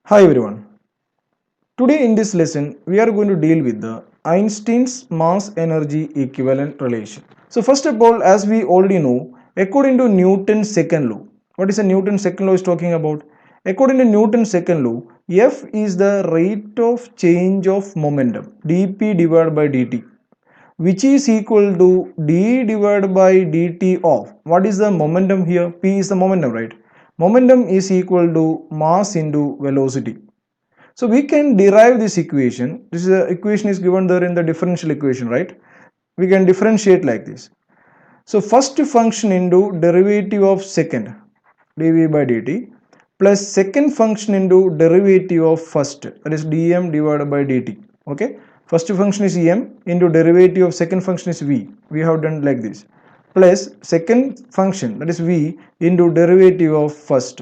Hi everyone. Today in this lesson we are going to deal with the Einstein's mass energy equivalent relation. So first of all, as we already know, according to Newton's second law, what is a Newton's second law is talking about? According to Newton's second law, F is the rate of change of momentum dp divided by dt, which is equal to d divided by dt of, what is the momentum here? P is the momentum, right? Momentum is equal to mass into velocity. So we can derive this equation. This is the equation is given there in the differential equation, right? We can differentiate like this. So first function into derivative of second dv by dt plus second function into derivative of first, that is dm divided by dt. Okay, first function is em into derivative of second function is v. We have done like this, plus second function, that is v, into derivative of first.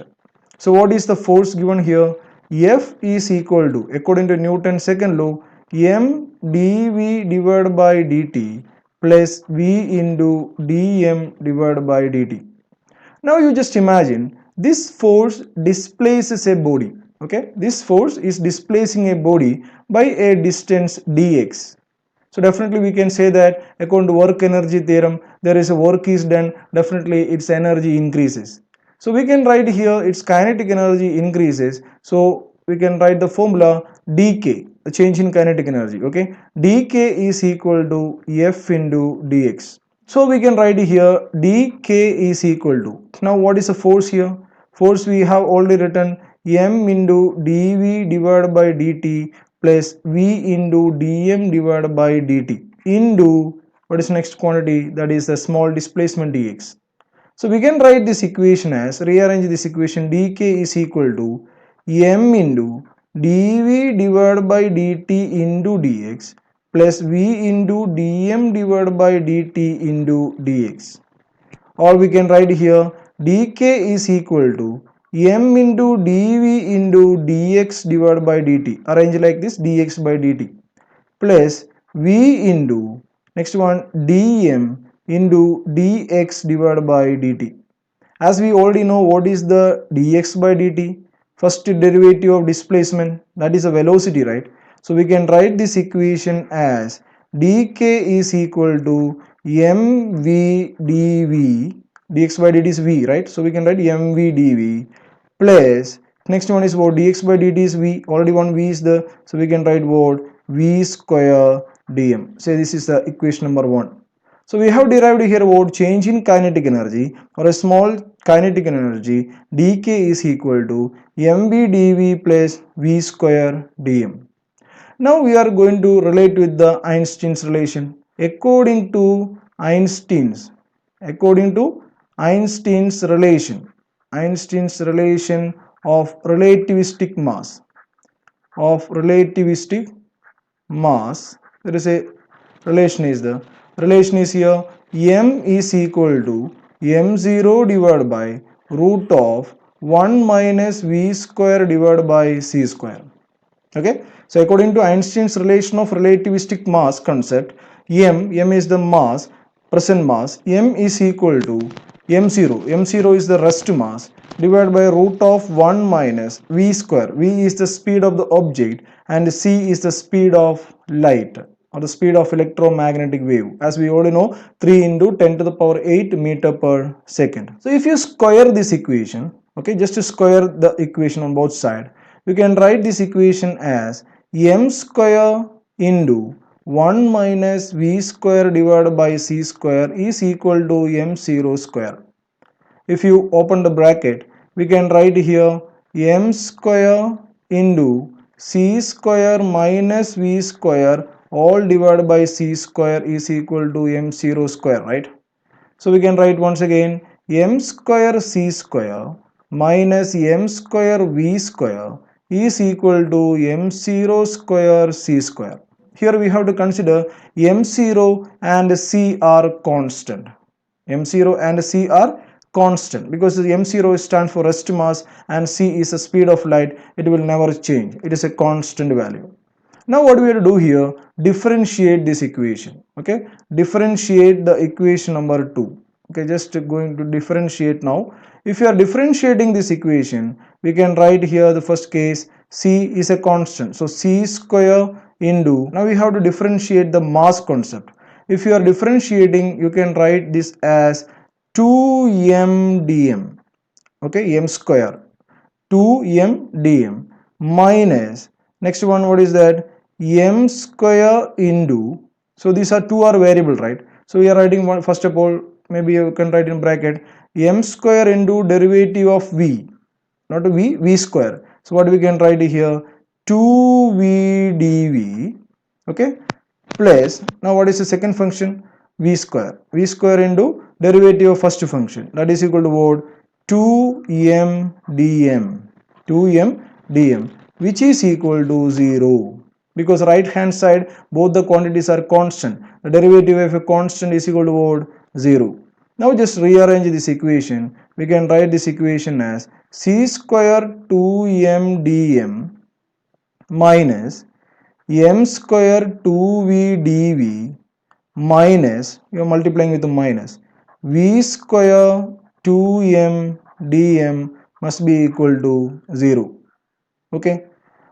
So what is the force given here? F is equal to, according to Newton's second law, m dv divided by dt plus v into dm divided by dt. Now you just imagine this force displaces a body. Okay, this force is displacing a body by a distance dx. So definitely we can say that according to work energy theorem, there is a work is done, definitely its energy increases. So we can write here its kinetic energy increases. So we can write the formula dk, the change in kinetic energy. Okay, dk is equal to f into dx. So we can write here dk is equal to, now what is the force here? Force we have already written m into dv divided by dt plus v into dm divided by dt into, what is next quantity, that is the small displacement dx. So we can write this equation as, rearrange this equation, dk is equal to m into dv divided by dt into dx plus v into dm divided by dt into dx. Or we can write here dk is equal to m into dv into dx divided by dt, arrange like this, dx by dt, plus v into, next one, dm into dx divided by dt. As we already know what is the dx by dt, first derivative of displacement, that is a velocity, right? So we can write this equation as dk is equal to mv dv, dx by dt is v, right? So we can write mv dv plus, next one is what, dx by dt is v, already one v is there, so we can write what, v square dm. Say this is the equation number 1. So we have derived here about change in kinetic energy, or a small kinetic energy, dk is equal to mv dv plus v square dm. Now we are going to relate with the Einstein's relation. According to Einstein's relation of relativistic mass, there is a relation is the relation is here, m is equal to m0 divided by root of 1 minus v square divided by c square. Okay, so according to Einstein's relation of relativistic mass concept, m is the mass, present mass, m is equal to m0 is the rest mass, divided by root of 1 minus v square. V is the speed of the object and c is the speed of light, or the speed of electromagnetic wave. As we already know, 3 into 10 to the power 8 meter per second. So if you square this equation, okay, just to square the equation on both sides, we can write this equation as m square into 1 minus v square divided by c square is equal to m0 square. If you open the bracket, we can write here m square into c square minus v square all divided by c square is equal to m0 square, right? So we can write once again m square c square minus m square v square is equal to m0 square c square. Here we have to consider m0 and c are constant. m0 and c are constant because m0 stands for rest mass and c is the speed of light. It will never change. It is a constant value. Now what we have to do here, differentiate this equation. Okay, differentiate the equation number 2. Okay, just going to differentiate now. If you are differentiating this equation, we can write here the first case C is a constant. So C square into, now we have to differentiate the mass concept. If you are differentiating, you can write this as 2m dm. Okay, m square 2m dm minus, next one, what is that, m square into, so these are two are variable, right? So we are writing one, first of all, maybe you can write in bracket m square into derivative of v, not v square. So what we can write here, 2v dv, okay, plus, now what is the second function, v square into derivative of first function, that is equal to what, 2m dm, which is equal to 0, because right hand side both the quantities are constant. The derivative of a constant is equal to what, 0. Now just rearrange this equation. We can write this equation as c square 2m dm minus m square 2v dv minus, you are multiplying with the minus, v square 2m dm must be equal to 0. Okay.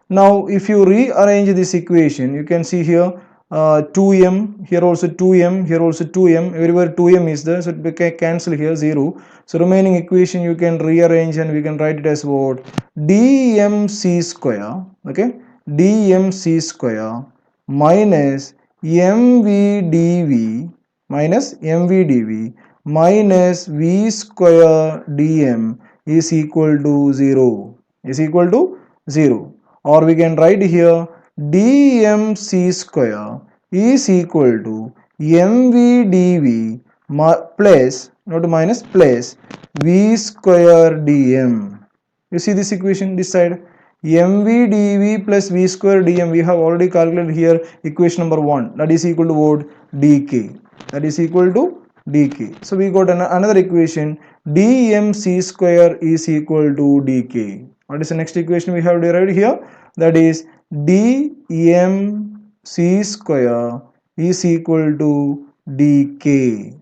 Now if you rearrange this equation, you can see here 2m, here also 2m, here also 2m, everywhere 2m is there, so it can cancel here 0. So remaining equation you can rearrange and we can write it as what, dmc square, okay, dmc square minus mv dv minus v square dm is equal to 0, is equal to 0. Or we can write here dmc square is equal to mv dv plus, not minus, plus v square dm. You see this equation this side, mv dv plus v square dm, we have already calculated here equation number 1, that is equal to what, dk, that is equal to dk. So we got another equation, dmc square is equal to dk. What is the next equation we have derived here? That is dmc square is equal to dk.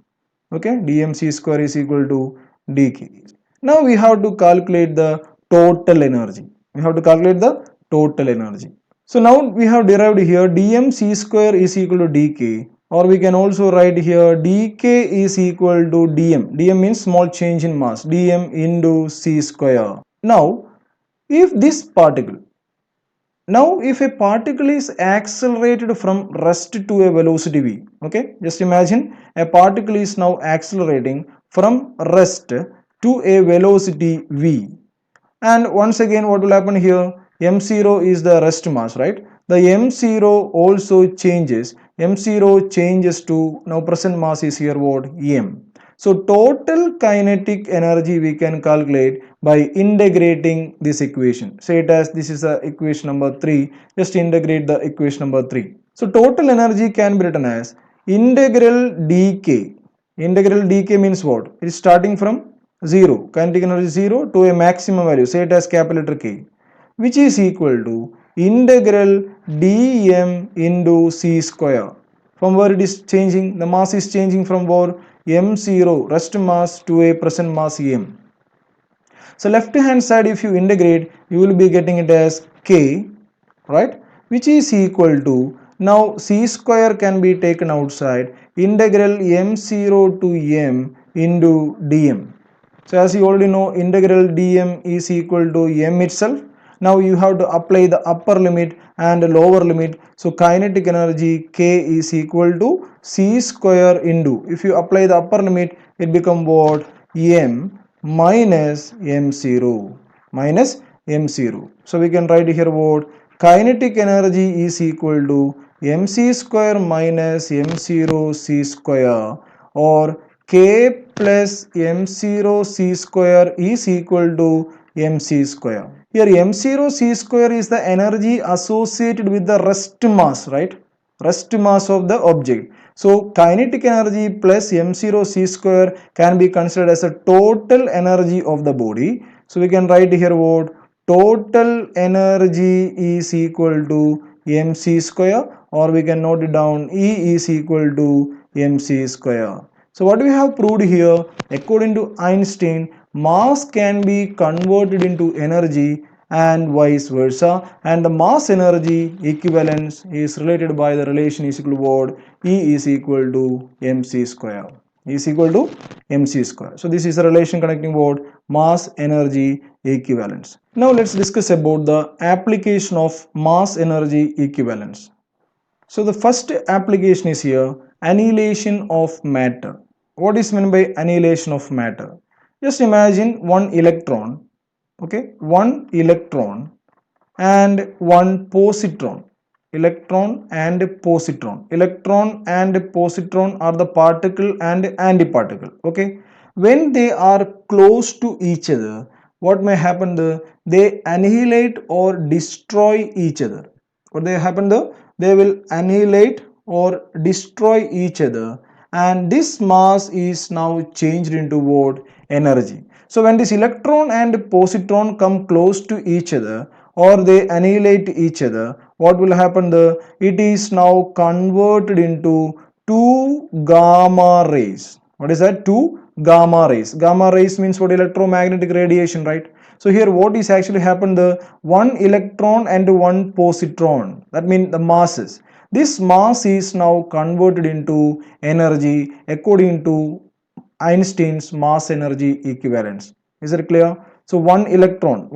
Okay, dmc square is equal to dk. Now we have to calculate the total energy. We have to calculate the total energy. So now we have derived here dmc square is equal to dk, or we can also write here dk is equal to dm. dm means small change in mass, dm into c square. Now if this particle, now if a particle is accelerated from rest to a velocity v, okay, just imagine a particle is now accelerating from rest to a velocity v, and once again what will happen here, m0 is the rest mass, right? The m0 also changes, m0 changes to, now present mass is here what, m. So total kinetic energy we can calculate by integrating this equation. Say it as, this is the equation number 3, just integrate the equation number 3. So total energy can be written as integral dk. Integral dk means what? It is starting from 0, kinetic energy 0 to a maximum value, say it as capital letter K, which is equal to integral dm into c square. From where it is changing, the mass is changing from where, m0 rest mass to a present mass m. So left hand side if you integrate, you will be getting it as k, right, which is equal to, now c square can be taken outside, integral m0 to m into dm. So as you already know, integral dm is equal to m itself. Now you have to apply the upper limit and lower limit. So kinetic energy K is equal to c square into, if you apply the upper limit, it become what, m minus m0, minus m0. So we can write here what, kinetic energy is equal to mc square minus m0 c square, or K plus m0 c square is equal to mc square. Here m0 c square is the energy associated with the rest mass, right? Rest mass of the object. So kinetic energy plus m0 c square can be considered as a total energy of the body. So we can write here what, total energy is equal to mc square, or we can note it down, E is equal to mc square. So what we have proved here, according to Einstein, mass can be converted into energy and vice versa, and the mass energy equivalence is related by the relation is equal to what? E is equal to mc square. E is equal to mc square. So this is a relation connecting what? Mass energy equivalence. Now let's discuss about the application of mass energy equivalence. So the first application is here, annihilation of matter. What is meant by annihilation of matter? Just imagine one electron, okay, one electron and one positron. Electron and positron. Electron and positron are the particle and antiparticle, okay. When they are close to each other, what may happen there? They annihilate or destroy each other. What they happen there? They will annihilate or destroy each other, and this mass is now changed into what? Energy. So when this electron and positron come close to each other or they annihilate each other, what will happen there? It is now converted into two gamma rays. What is that? Two gamma rays. Gamma rays means what? Electromagnetic radiation, right? So here what is actually happened? The one electron and one positron, that means the masses. This mass is now converted into energy according to Einstein's mass energy equivalence. Is it clear? So one electron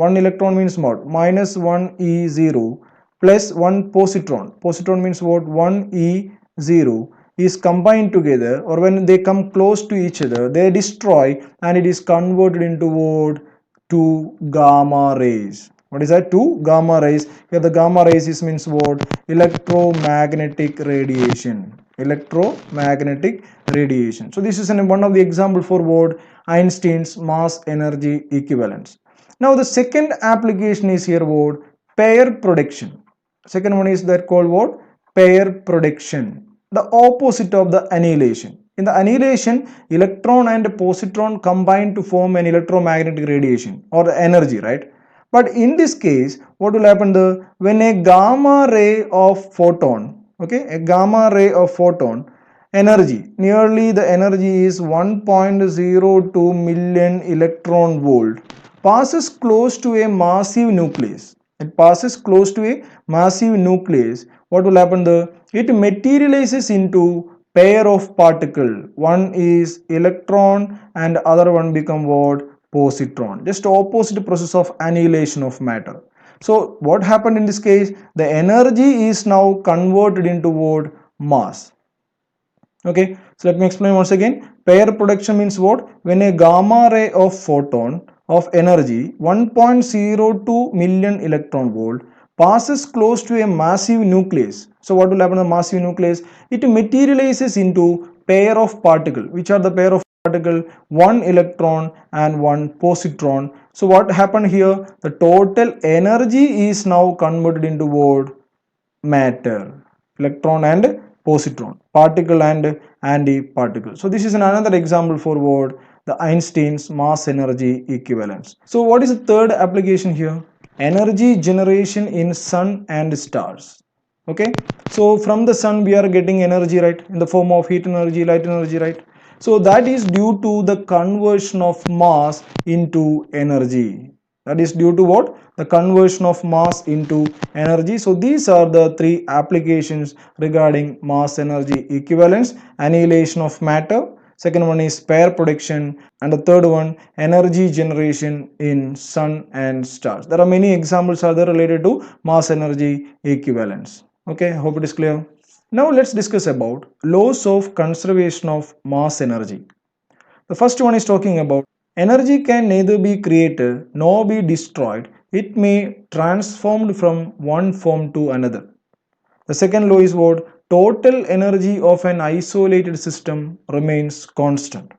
means what? Minus 1 E0 plus one positron. Positron means what? 1 E0 is combined together, or when they come close to each other, they destroy and it is converted into what? Two gamma rays. What is that? Two gamma rays. Here the gamma rays means what? Electromagnetic radiation. Electromagnetic radiation. So this is one of the example for what? Einstein's mass energy equivalence. Now the second application is here what? Pair production. Second one is that called what? Pair production. The opposite of the annihilation. In the annihilation, electron and positron combine to form an electromagnetic radiation or energy, right? But in this case, what will happen there? When a gamma ray of photon, okay, a gamma ray of photon energy, nearly the energy is 1.02 million electron volt, passes close to a massive nucleus. It passes close to a massive nucleus. What will happen there? It materializes into pair of particle. One is electron and other one become what? Positron. Just opposite process of annihilation of matter. So what happened in this case? The energy is now converted into what? Mass. Okay, so let me explain once again. Pair production means what? When a gamma ray of photon of energy 1.02 million electron volt passes close to a massive nucleus. So what will happen to the massive nucleus? It materializes into pair of particle. Which are the pair of particle? One electron and one positron. So what happened here? The total energy is now converted into what? Matter. Electron and positron, particle and antiparticle. So this is another example for what? The Einstein's mass energy equivalence. So what is the third application here? Energy generation in sun and stars. Okay, so from the sun we are getting energy, right, in the form of heat energy, light energy, right? So that is due to the conversion of mass into energy. That is due to what? The conversion of mass into energy. So these are the three applications regarding mass energy equivalence: annihilation of matter, second one is pair production, and the third one energy generation in sun and stars. There are many examples are there related to mass energy equivalence. Okay, hope it is clear. Now let's discuss about laws of conservation of mass energy. The first one is talking about energy can neither be created nor be destroyed. It may transformed from one form to another. The second law is what? Total energy of an isolated system remains constant.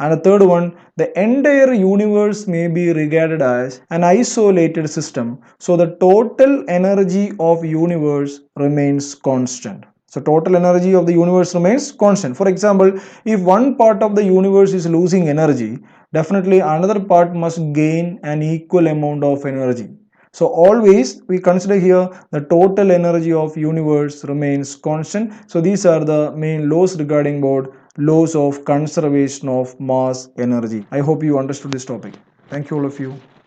And the third one, the entire universe may be regarded as an isolated system. So the total energy of universe remains constant. So total energy of the universe remains constant. For example, if one part of the universe is losing energy, definitely another part must gain an equal amount of energy. So always we consider here the total energy of universe remains constant. So these are the main laws regarding about laws of conservation of mass energy. I hope you understood this topic. Thank you all of you.